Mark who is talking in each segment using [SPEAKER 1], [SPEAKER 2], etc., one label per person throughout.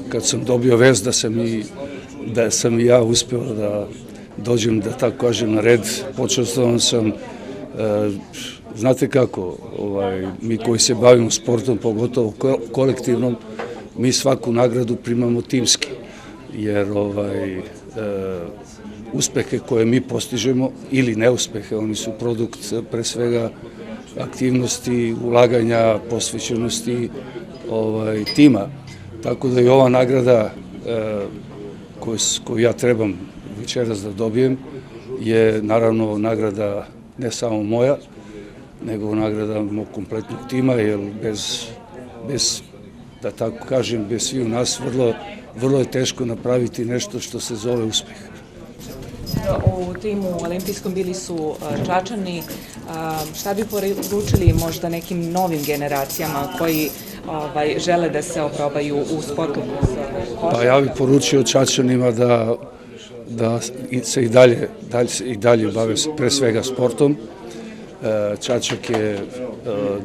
[SPEAKER 1] kad sam dobio vest da sam i ja uspeo da dođem, da tako kažem, na red, počastvovan sam. Znate kako, mi koji se bavimo sportom, pogotovo kolektivnom, mi svaku nagradu primamo timski, jer uspehe koje mi postižemo ili neuspehe, oni su produkt pre svega aktivnosti, ulaganja, posvećenosti tima. Tako da i ova nagrada koju ja trebam večeras da dobijem je naravno nagrada ne samo moja, nego nagrada mog kompletnog tima, jer bez, da tako kažem, bez svih nas vrlo je teško napraviti nešto što se zove uspeh.
[SPEAKER 2] U timu olimpijskom bili su Čačani. Šta bi poručili možda nekim novim generacijama koji žele da se oprobaju u sportu?
[SPEAKER 1] Pa ja bih poručio Čačanima da se i dalje bave pre svega sportom. Čačak je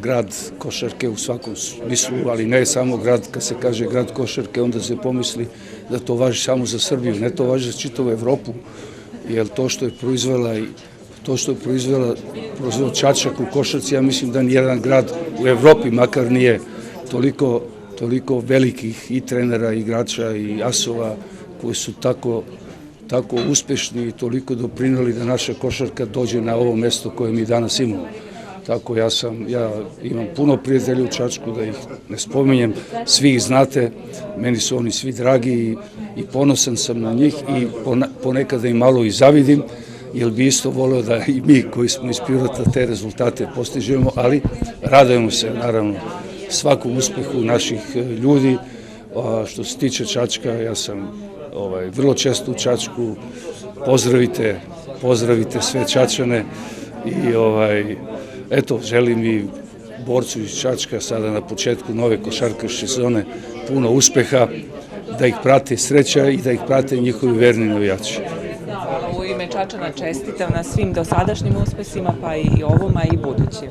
[SPEAKER 1] grad košarke u svakom smislu, ali ne samo grad. Kad se kaže grad košarke, onda se pomisli da to važi samo za Srbiju, ne, to važi za čitavu Evropu, jer to što je proizvela Čačak u košarci, ja mislim da nijedan grad u Evropi makar nije toliko velikih i trenera, i igrača, i asova koji su tako uspešni i toliko doprineli da naša košarka dođe na ovo mesto koje mi danas imamo. Tako ja imam puno prijatelja u Čačku, da ih ne spominjem, svi ih znate, meni su oni svi dragi i ponosan sam na njih i ponekada im malo i zavidim, jer bi isto voleo da i mi koji smo iz Pirota te rezultate postižemo, ali radujemo se naravno svakom uspehu naših ljudi. Što se tiče Čačka, ja sam vrlo često u Čačku, pozdravite sve Čačane i eto, želim i borcu iz Čačka sada na početku nove košarkaške sezone puno uspeha, da ih prate sreća i da ih prate njihovi verni navijači.
[SPEAKER 2] U ime Čačana čestitam na svim dosadašnjim uspesima, pa i ovoma i budućim.